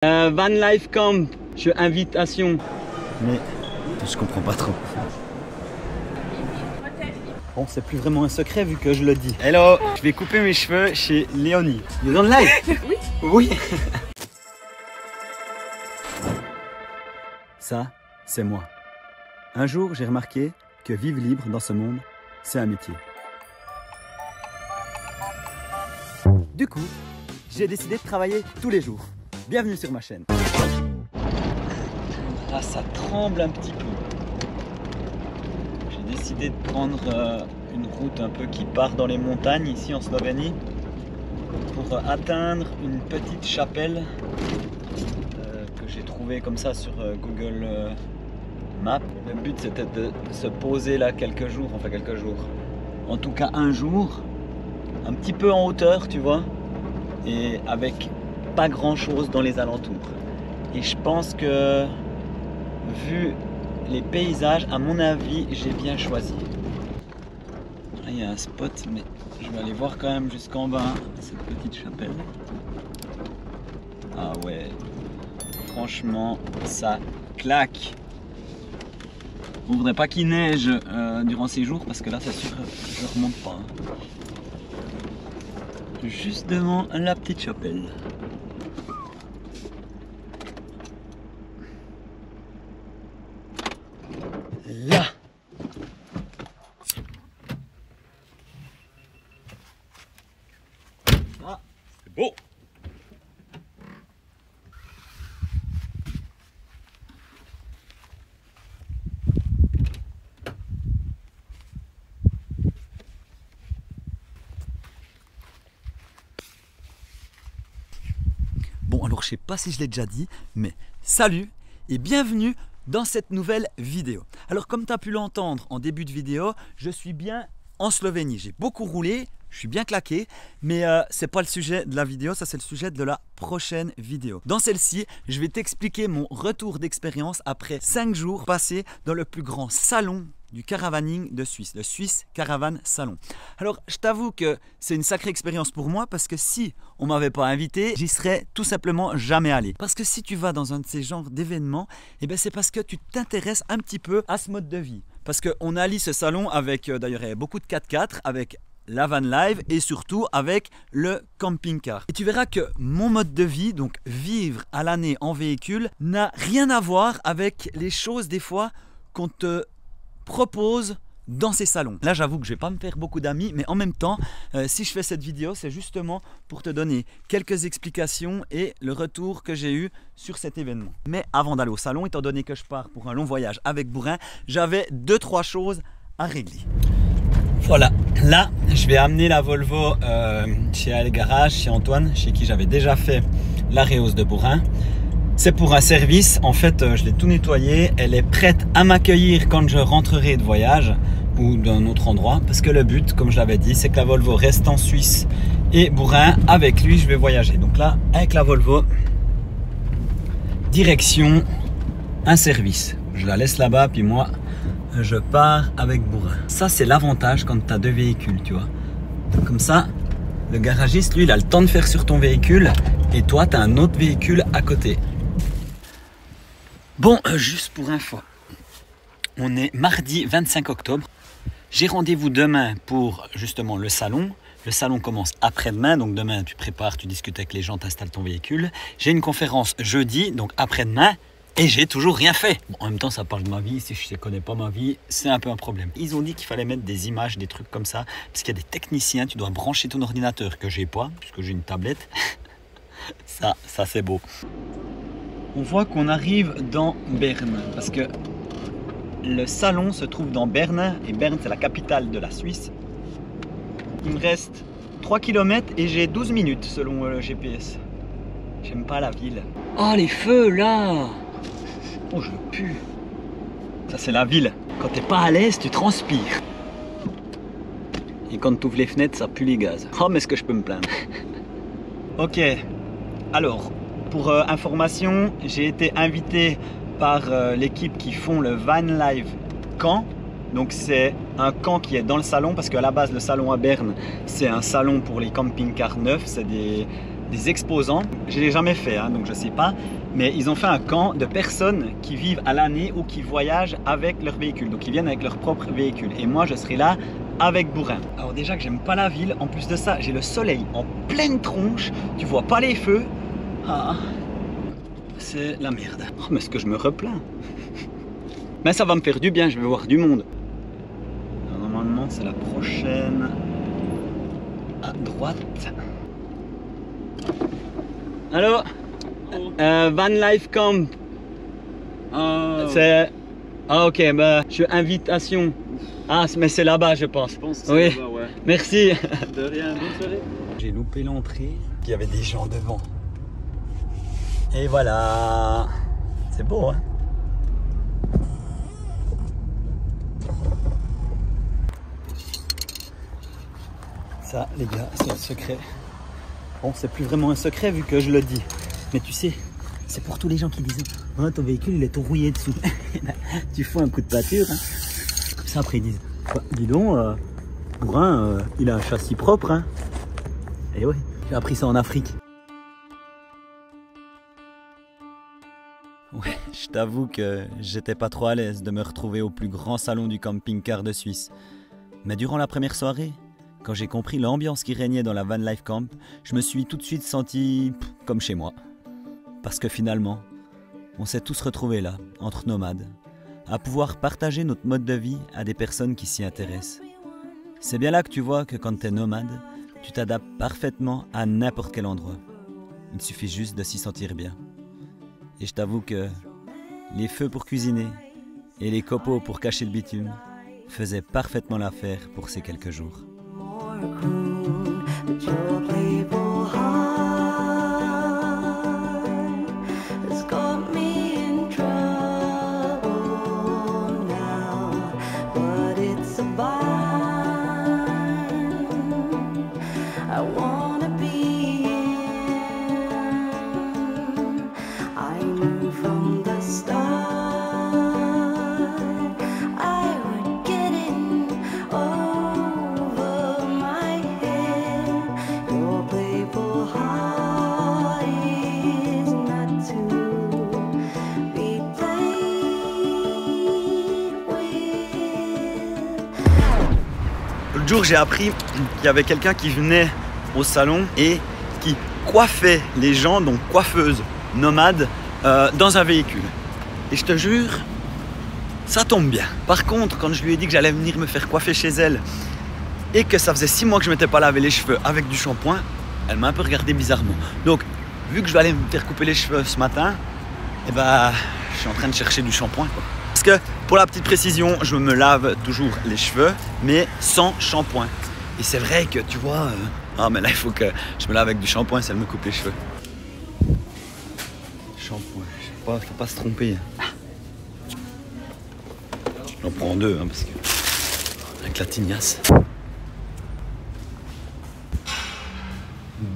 Van Life Camp, invitation. Mais je comprends pas trop. Bon, c'est plus vraiment un secret vu que je le dis. Hello, je vais couper mes cheveux chez Léonie. Il est dans le live? Oui. Oui. Ça, c'est moi. Un jour, j'ai remarqué que vivre libre dans ce monde, c'est un métier. Du coup, j'ai décidé de travailler tous les jours. Bienvenue sur ma chaîne. Ah, ça tremble un petit peu. J'ai décidé de prendre une route un peu qui part dans les montagnes ici en Slovénie pour atteindre une petite chapelle que j'ai trouvée comme ça sur Google Maps. Le but c'était de se poser là quelques jours, en tout cas un jour, un petit peu en hauteur, tu vois, et avec pas grand chose dans les alentours. Et je pense que vu les paysages, à mon avis, j'ai bien choisi. Il y a un spot, mais je vais aller voir quand même jusqu'en bas cette petite chapelle. Ah ouais, franchement, ça claque. On voudrait pas qu'il neige durant ces jours parce que là, c'est sûr, je remonte pas. Juste devant la petite chapelle. Là. Ah, c'est beau. Bon, alors je sais pas si je l'ai déjà dit, mais salut et bienvenue dans cette nouvelle vidéo. Alors comme tu as pu l'entendre en début de vidéo, je suis bien en Slovénie. J'ai beaucoup roulé, je suis bien claqué, mais c'est pas le sujet de la vidéo, ça c'est le sujet de la prochaine vidéo. Dans celle-ci, je vais t'expliquer mon retour d'expérience après 5 jours passés dans le plus grand salon du caravaning de Suisse, le Swiss Caravan Salon. Alors, je t'avoue que c'est une sacrée expérience pour moi parce que si on m'avait pas invité, j'y serais tout simplement jamais allé. Parce que si tu vas dans un de ces genres d'événements, eh ben c'est parce que tu t'intéresses un petit peu à ce mode de vie. Parce qu'on allie ce salon avec, d'ailleurs, il y a beaucoup de 4x4, avec la van live et surtout avec le camping-car. Et tu verras que mon mode de vie, donc vivre à l'année en véhicule, n'a rien à voir avec les choses des fois qu'on te propose dans ces salons. Là, j'avoue que je vais pas me faire beaucoup d'amis, mais en même temps, si je fais cette vidéo, c'est justement pour te donner quelques explications et le retour que j'ai eu sur cet événement. Mais avant d'aller au salon, étant donné que je pars pour un long voyage avec Bourrin, j'avais 2-3 choses à régler. Voilà, là, je vais amener la Volvo chez Ale Garage, chez Antoine, chez qui j'avais déjà fait la réhausse de Bourrin. C'est pour un service, en fait je l'ai tout nettoyé, elle est prête à m'accueillir quand je rentrerai de voyage ou d'un autre endroit, parce que le but, comme je l'avais dit, c'est que la Volvo reste en Suisse et Bourrin, avec lui je vais voyager. Donc là, avec la Volvo, direction un service. Je la laisse là-bas, puis moi je pars avec Bourrin. Ça c'est l'avantage quand tu as 2 véhicules, tu vois. Comme ça, le garagiste, lui, il a le temps de faire sur ton véhicule et toi, tu as un autre véhicule à côté. Bon, juste pour info, on est mardi 25 octobre. J'ai rendez-vous demain pour justement le salon. Le salon commence après-demain, donc demain tu prépares, tu discutes avec les gens, tu installes ton véhicule. J'ai une conférence jeudi, donc après-demain, et j'ai toujours rien fait. Bon, en même temps, ça parle de ma vie, si je ne connais pas ma vie, c'est un peu un problème. Ils ont dit qu'il fallait mettre des images, des trucs comme ça, parce qu'il y a des techniciens, tu dois brancher ton ordinateur, que j'ai pas, puisque j'ai une tablette. Ça c'est beau. On voit qu'on arrive dans Berne, parce que le salon se trouve dans Berne, et Berne c'est la capitale de la Suisse. Il me reste 3 km et j'ai 12 minutes selon le GPS. J'aime pas la ville. Oh les feux là! Oh je pue. Ça c'est la ville. Quand t'es pas à l'aise, tu transpires. Et quand tu ouvres les fenêtres, ça pue les gaz. Oh mais est-ce que je peux me plaindre? Ok. Alors, pour information, j'ai été invité par l'équipe qui font le Van Live Camp. Donc c'est un camp qui est dans le salon, parce qu'à la base le salon à Berne c'est un salon pour les camping-cars neufs, c'est des des exposants. Je ne l'ai jamais fait, hein, donc je ne sais pas. Mais ils ont fait un camp de personnes qui vivent à l'année ou qui voyagent avec leur véhicule. Donc ils viennent avec leur propre véhicule. Et moi, je serai là avec Bourrin. Alors déjà que j'aime pas la ville, en plus de ça, j'ai le soleil en pleine tronche. Tu vois pas les feux. Ah, c'est la merde. Oh, mais est-ce que je me replains? Mais ça va me faire du bien, je vais voir du monde. Alors, normalement, c'est la prochaine à droite. Allô? Van Life Camp. C'est... Ah ok, bah, je suis invitation. Ah, mais c'est là-bas, je pense. Oui, ouais. Merci. De rien, bonne soirée. J'ai loupé l'entrée, il y avait des gens devant. Et voilà. C'est beau, hein? Ça, les gars, c'est un secret. Bon, c'est plus vraiment un secret vu que je le dis. Mais tu sais, c'est pour tous les gens qui disent oh, ton véhicule il est tout rouillé dessous. Tu fous un coup de pâture. Hein. Comme ça après ils disent dis donc, Bourrin, il a un châssis propre. Hein. Et oui, j'ai appris ça en Afrique. Ouais, je t'avoue que j'étais pas trop à l'aise de me retrouver au plus grand salon du camping-car de Suisse. Mais durant la première soirée, quand j'ai compris l'ambiance qui régnait dans la Van Life Camp, je me suis tout de suite senti comme chez moi. Parce que finalement, on s'est tous retrouvés là, entre nomades, à pouvoir partager notre mode de vie à des personnes qui s'y intéressent. C'est bien là que tu vois que quand tu es nomade, tu t'adaptes parfaitement à n'importe quel endroit. Il suffit juste de s'y sentir bien. Et je t'avoue que les feux pour cuisiner et les copeaux pour cacher le bitume faisaient parfaitement l'affaire pour ces quelques jours. L'autre jour, j'ai appris qu'il y avait quelqu'un qui venait au salon et qui coiffait les gens, donc coiffeuse nomade, dans un véhicule. Et je te jure, ça tombe bien. Par contre, quand je lui ai dit que j'allais venir me faire coiffer chez elle et que ça faisait 6 mois que je ne m'étais pas lavé les cheveux avec du shampoing, elle m'a un peu regardé bizarrement. Donc, vu que je vais aller me faire couper les cheveux ce matin, eh ben, je suis en train de chercher du shampoing, quoi. Parce que, pour la petite précision, je me lave toujours les cheveux, mais sans shampoing. Et c'est vrai que, tu vois... Ah, mais là, il faut que je me lave avec du shampoing, ça me coupe les cheveux. Shampoing, je sais pas, faut pas se tromper. J'en prends 2, hein, parce que... Avec la tignasse.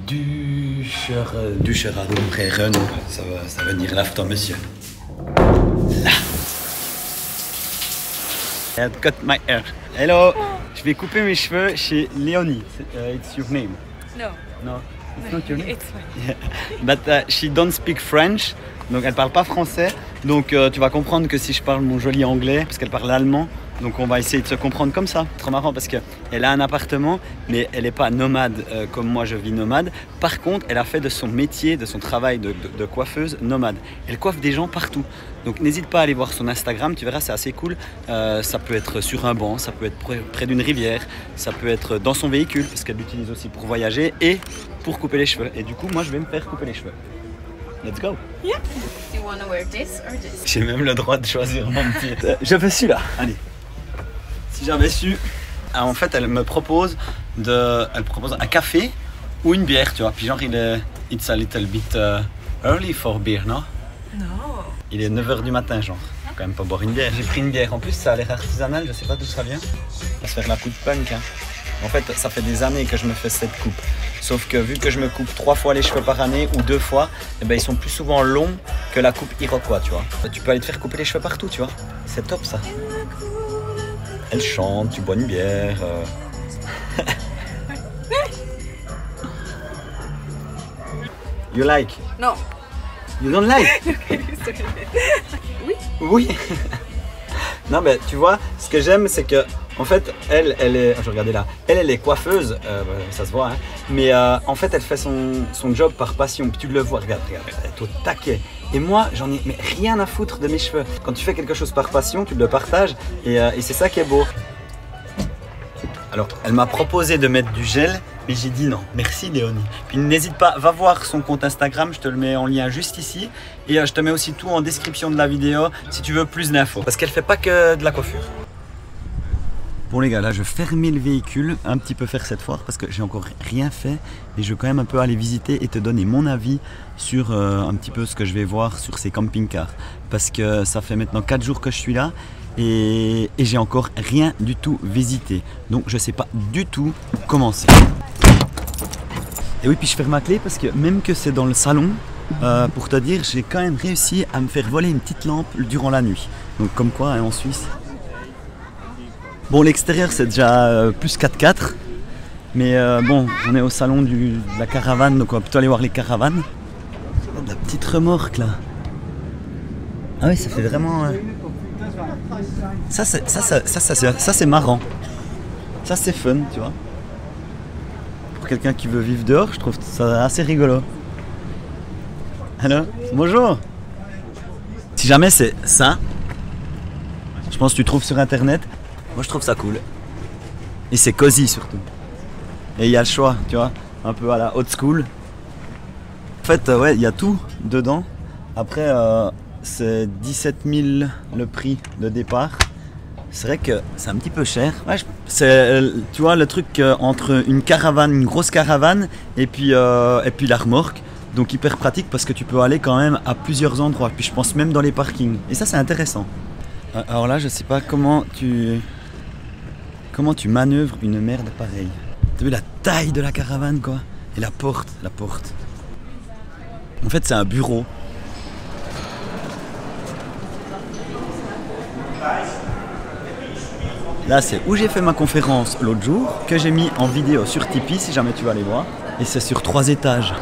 Duscher à Rumbreren, ça va venir là, toi, monsieur. Là. I cut my hair. Hello. Je vais couper mes cheveux chez Léonie. It's your name? No. No. It's not your name? It's fine. Yeah. But she don't speak French. Donc elle parle pas français. Donc tu vas comprendre que si je parle mon joli anglais, parce qu'elle parle allemand, donc on va essayer de se comprendre comme ça. Trop marrant parce qu'elle a un appartement, mais elle n'est pas nomade comme moi je vis nomade. Par contre, elle a fait de son métier, de son travail de coiffeuse nomade. Elle coiffe des gens partout. Donc n'hésite pas à aller voir son Instagram, tu verras, c'est assez cool. Ça peut être sur un banc, ça peut être près d'une rivière, ça peut être dans son véhicule, parce qu'elle l'utilise aussi pour voyager et pour couper les cheveux. Et du coup, moi je vais me faire couper les cheveux. Let's go. Yeah. Do you want to wear this or this? J'ai même le droit de choisir mon petit. Je fais celui-là. Allez. Si j'avais su. Alors en fait, elle me propose un café ou une bière, tu vois. Puis genre, it's a little bit early for beer, non? No. Il est 9h du matin, genre. Faut quand même pas boire une bière. J'ai pris une bière. En plus, ça a l'air artisanal. Je sais pas d'où ça vient. On va se faire la coupe punk. Hein. En fait, ça fait des années que je me fais cette coupe. Sauf que vu que je me coupe 3 fois les cheveux par année ou 2 fois, eh ben, ils sont plus souvent longs que la coupe Iroquois, tu vois. Tu peux aller te faire couper les cheveux partout, tu vois. C'est top, ça. Elle chante, tu bois une bière. You like? No. You don't like? Oui. Oui. Non mais tu vois, ce que j'aime c'est que en fait elle est, je regardais là, elle est coiffeuse, ça se voit, hein, mais en fait elle fait son job par passion. Puis tu le vois, regarde, elle est au taquet. Et moi j'en ai mais rien à foutre de mes cheveux. Quand tu fais quelque chose par passion, tu le partages et c'est ça qui est beau. Alors elle m'a proposé de mettre du gel, mais j'ai dit non, merci Léonie. Puis n'hésite pas, va voir son compte Instagram, je te le mets en lien juste ici. Et je te mets aussi tout en description de la vidéo si tu veux plus d'infos. Parce qu'elle fait pas que de la coiffure. Bon les gars, là je fermais le véhicule, un petit peu faire cette foire parce que j'ai encore rien fait. Et je veux quand même un peu aller visiter et te donner mon avis sur un petit peu ce que je vais voir sur ces camping-cars. Parce que ça fait maintenant 4 jours que je suis là. Et j'ai encore rien du tout visité, donc je sais pas du tout où commencer. Et oui, puis je ferme ma clé parce que même que c'est dans le salon, pour te dire, j'ai quand même réussi à me faire voler une petite lampe durant la nuit. Donc comme quoi, hein, en Suisse. Bon, l'extérieur c'est déjà plus 4-4, mais bon, on est au salon de la caravane, donc on va plutôt aller voir les caravanes. De la petite remorque là. Ah oui, ça fait vraiment... Ça c'est marrant. Ça c'est fun, tu vois. Pour quelqu'un qui veut vivre dehors, je trouve ça assez rigolo. Hello, bonjour. Si jamais c'est ça, je pense que tu trouves sur internet. Moi je trouve ça cool. Et c'est cosy surtout. Et il y a le choix, tu vois, un peu à la old school. En fait, ouais, il y a tout dedans. Après, c'est 17 000 le prix de départ. C'est vrai que c'est un petit peu cher. Ouais, c'est, tu vois, le truc entre une caravane, une grosse caravane et puis la remorque. Donc hyper pratique parce que tu peux aller quand même à plusieurs endroits. Puis je pense même dans les parkings. Et ça c'est intéressant. Alors là, je sais pas comment tu manœuvres une merde pareille. T'as vu la taille de la caravane quoi? Et la porte. En fait c'est un bureau. Là c'est où j'ai fait ma conférence l'autre jour, que j'ai mis en vidéo sur Tipeee si jamais tu vas aller voir. Et c'est sur 3 étages.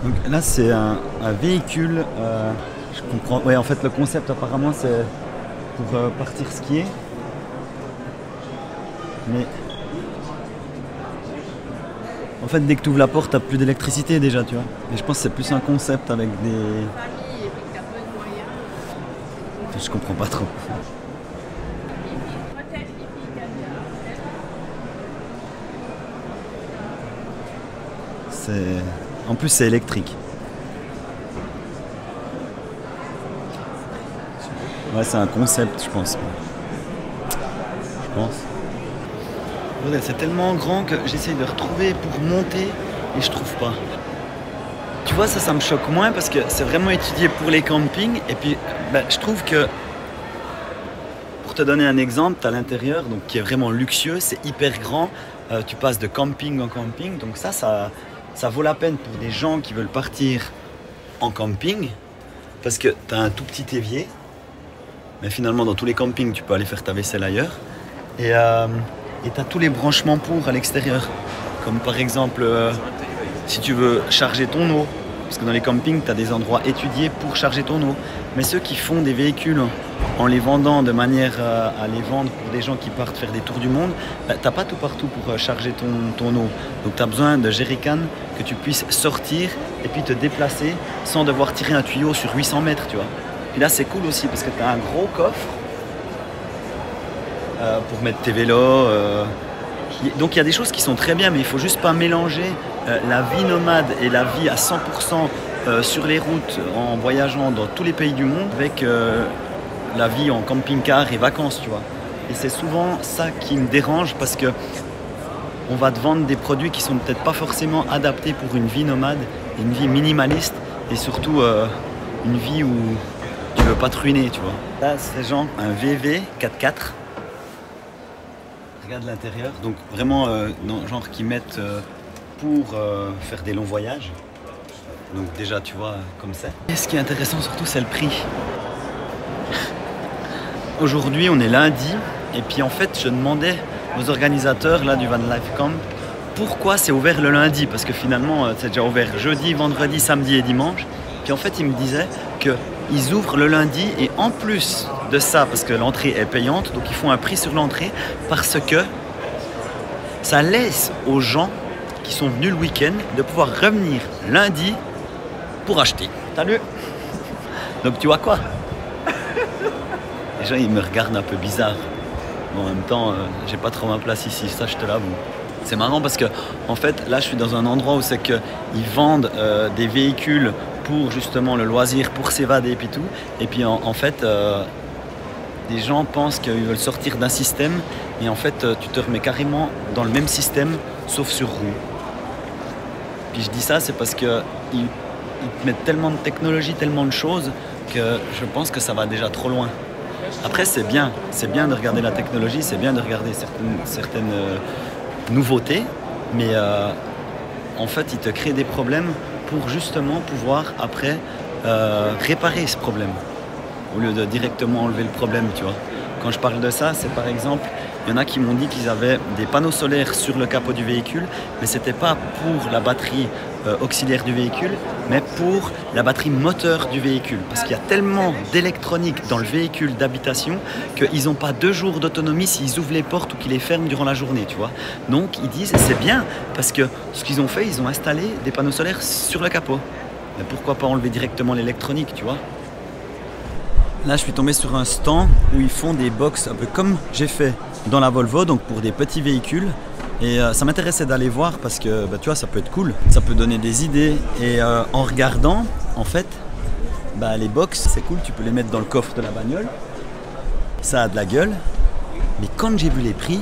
Donc là c'est un véhicule, je comprends, ouais en fait le concept apparemment c'est pour partir skier. Mais en fait dès que tu ouvres la porte t'as plus d'électricité déjà tu vois. Et je pense que c'est plus un concept avec des... Je comprends pas trop. En plus c'est électrique. Ouais c'est un concept je pense. C'est tellement grand que j'essaye de retrouver pour monter et je trouve pas. Tu vois ça me choque moins parce que c'est vraiment étudié pour les campings et puis je trouve que pour te donner un exemple, tu as l'intérieur donc qui est vraiment luxueux, c'est hyper grand, tu passes de camping en camping donc ça vaut la peine pour des gens qui veulent partir en camping parce que tu as un tout petit évier mais finalement dans tous les campings tu peux aller faire ta vaisselle ailleurs et tu as tous les branchements pour à l'extérieur comme par exemple si tu veux charger ton eau, parce que dans les campings, tu as des endroits étudiés pour charger ton eau. Mais ceux qui font des véhicules en les vendant de manière à les vendre pour des gens qui partent faire des tours du monde, tu n'as pas tout partout pour charger ton eau. Donc tu as besoin de jerrycan que tu puisses sortir et puis te déplacer sans devoir tirer un tuyau sur 800 mètres, tu vois. Et là, c'est cool aussi parce que tu as un gros coffre pour mettre tes vélos. Donc il y a des choses qui sont très bien, mais il ne faut juste pas mélanger la vie nomade et la vie à 100% sur les routes en voyageant dans tous les pays du monde avec la vie en camping-car et vacances, tu vois. Et c'est souvent ça qui me dérange parce que on va te vendre des produits qui sont peut-être pas forcément adaptés pour une vie nomade, une vie minimaliste et surtout une vie où tu veux pas te ruiner, tu vois. Là, c'est genre un VV 4x4. Regarde l'intérieur, donc vraiment genre qu'ils mettent pour faire des longs voyages. Donc déjà tu vois comme ça. Et ce qui est intéressant surtout c'est le prix. Aujourd'hui on est lundi et puis en fait je demandais aux organisateurs là du Van Life Camp pourquoi c'est ouvert le lundi, parce que finalement c'est déjà ouvert jeudi, vendredi, samedi et dimanche. Puis en fait, il me disait qu'ils ouvrent le lundi et en plus de ça, parce que l'entrée est payante, donc ils font un prix sur l'entrée parce que ça laisse aux gens qui sont venus le week-end de pouvoir revenir lundi pour acheter. Salut! Donc tu vois quoi? Les gens ils me regardent un peu bizarre. Mais en même temps, j'ai pas trop ma place ici, ça je te l'avoue. C'est marrant parce que en fait là je suis dans un endroit où c'est qu'ils vendent des véhicules pour justement le loisir, pour s'évader et puis tout. Et puis en fait, des gens pensent qu'ils veulent sortir d'un système et en fait tu te remets carrément dans le même système sauf sur roue. Puis je dis ça, c'est parce qu'ils te mettent tellement de technologie, tellement de choses que je pense que ça va déjà trop loin. Après c'est bien de regarder la technologie, c'est bien de regarder certaines nouveautés, mais en fait ils te créent des problèmes pour justement pouvoir après réparer ce problème au lieu de directement enlever le problème, tu vois. Quand je parle de ça, c'est par exemple, il y en a qui m'ont dit qu'ils avaient des panneaux solaires sur le capot du véhicule, mais c'était pas pour la batterie auxiliaire du véhicule, mais pour la batterie moteur du véhicule. Parce qu'il y a tellement d'électronique dans le véhicule d'habitation qu'ils n'ont pas 2 jours d'autonomie s'ils ouvrent les portes ou qu'ils les ferment durant la journée, tu vois. Donc ils disent c'est bien, parce que ce qu'ils ont fait, ils ont installé des panneaux solaires sur le capot. Mais pourquoi pas enlever directement l'électronique, tu vois. Là, je suis tombé sur un stand où ils font des box un peu comme j'ai fait dans la Volvo, donc pour des petits véhicules. Et ça m'intéressait d'aller voir parce que tu vois, ça peut être cool, ça peut donner des idées. Et en regardant, en fait, les box, c'est cool, tu peux les mettre dans le coffre de la bagnole. Ça a de la gueule. Mais quand j'ai vu les prix,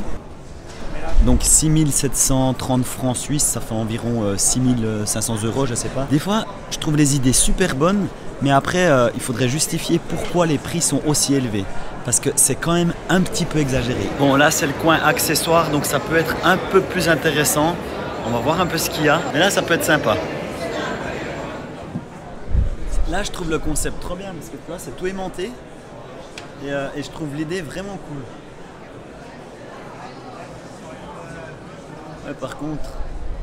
donc 6730 francs suisses, ça fait environ 6500 €, je sais pas. Des fois, je trouve les idées super bonnes, mais après, il faudrait justifier pourquoi les prix sont aussi élevés. Parce que c'est quand même un petit peu exagéré. Bon, là, c'est le coin accessoires, donc ça peut être un peu plus intéressant. On va voir un peu ce qu'il y a. Mais là, ça peut être sympa. Là, je trouve le concept trop bien, parce que tu vois, c'est tout aimanté. Et je trouve l'idée vraiment cool. Ouais, par contre,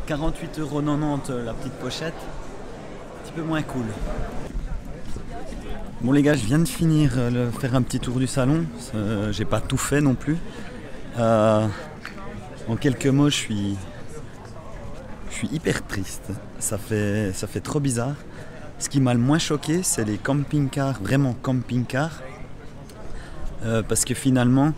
48,90 € la petite pochette, un petit peu moins cool. Bon les gars, je viens de finir faire un petit tour du salon, j'ai pas tout fait non plus. En quelques mots, je suis hyper triste, ça fait trop bizarre. Ce qui m'a le moins choqué, c'est les camping-cars, vraiment camping-cars, parce que finalement,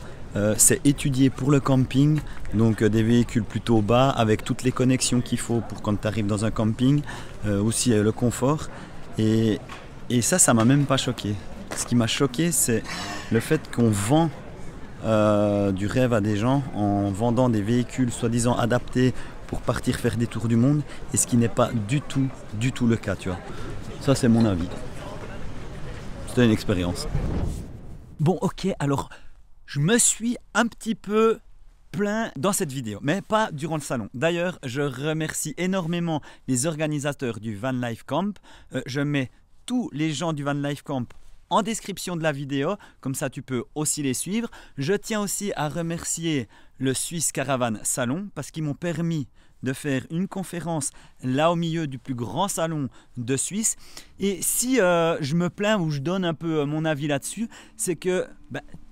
c'est étudié pour le camping, donc des véhicules plutôt bas avec toutes les connexions qu'il faut pour quand tu arrives dans un camping, aussi le confort. Et ça m'a même pas choqué. Ce qui m'a choqué, c'est le fait qu'on vend du rêve à des gens en vendant des véhicules soi-disant adaptés pour partir faire des tours du monde, et ce qui n'est pas du tout le cas, tu vois. Ça, c'est mon avis. C'était une expérience. Bon, ok, alors je me suis un petit peu plaint dans cette vidéo, mais pas durant le salon. D'ailleurs, je remercie énormément les organisateurs du Van Life Camp. Je mets tous les gens du Van Life Camp en description de la vidéo, comme ça tu peux aussi les suivre. Je tiens aussi à remercier le Swiss Caravan Salon parce qu'ils m'ont permis de faire une conférence là au milieu du plus grand salon de Suisse. Et si je me plains ou je donne un peu mon avis là-dessus, c'est que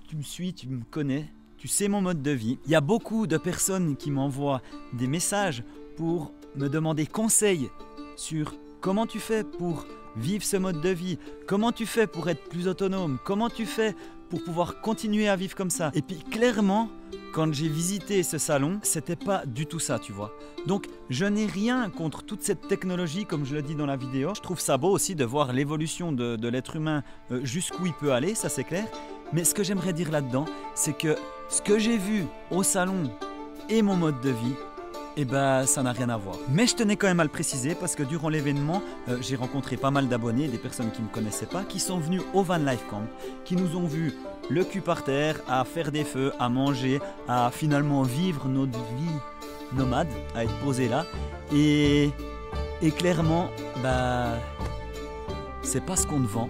tu me suis, tu me connais, tu sais mon mode de vie. Il y a beaucoup de personnes qui m'envoient des messages pour me demander conseil sur comment tu fais pour vivre ce mode de vie, comment tu fais pour être plus autonome, comment tu fais pour pouvoir continuer à vivre comme ça. Et puis clairement, quand j'ai visité ce salon, c'était pas du tout ça, tu vois. Donc je n'ai rien contre toute cette technologie, comme je le dis dans la vidéo. Je trouve ça beau aussi de voir l'évolution de l'être humain jusqu'où il peut aller, ça c'est clair. Mais ce que j'aimerais dire là-dedans, c'est que ce que j'ai vu au salon et mon mode de vie, ça n'a rien à voir. Mais je tenais quand même à le préciser parce que durant l'événement, j'ai rencontré pas mal d'abonnés, des personnes qui ne me connaissaient pas, qui sont venus au Van Life Camp, qui nous ont vus le cul par terre, à faire des feux, à manger, à finalement vivre notre vie nomade, à être posé là. Et clairement, c'est pas ce qu'on te vend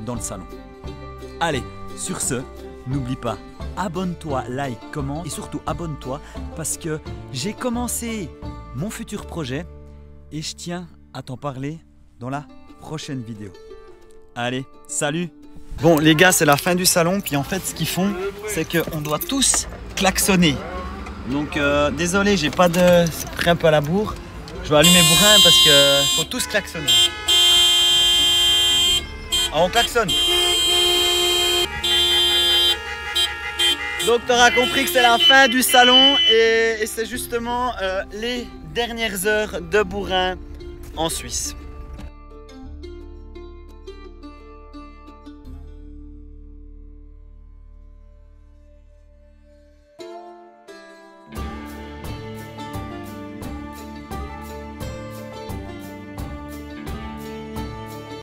dans le salon. Allez, sur ce, n'oublie pas, abonne-toi, like, commente et surtout abonne-toi parce que j'ai commencé mon futur projet et je tiens à t'en parler dans la prochaine vidéo. Allez, salut! Bon les gars, c'est la fin du salon, puis en fait ce qu'ils font, c'est qu'on doit tous klaxonner. Donc désolé, j'ai pas de... c'est pris un peu à la bourre. Je vais allumer bourrin parce que faut tous klaxonner. Ah, on klaxonne. Donc tu auras compris que c'est la fin du salon et c'est justement les dernières heures de bourrin en Suisse.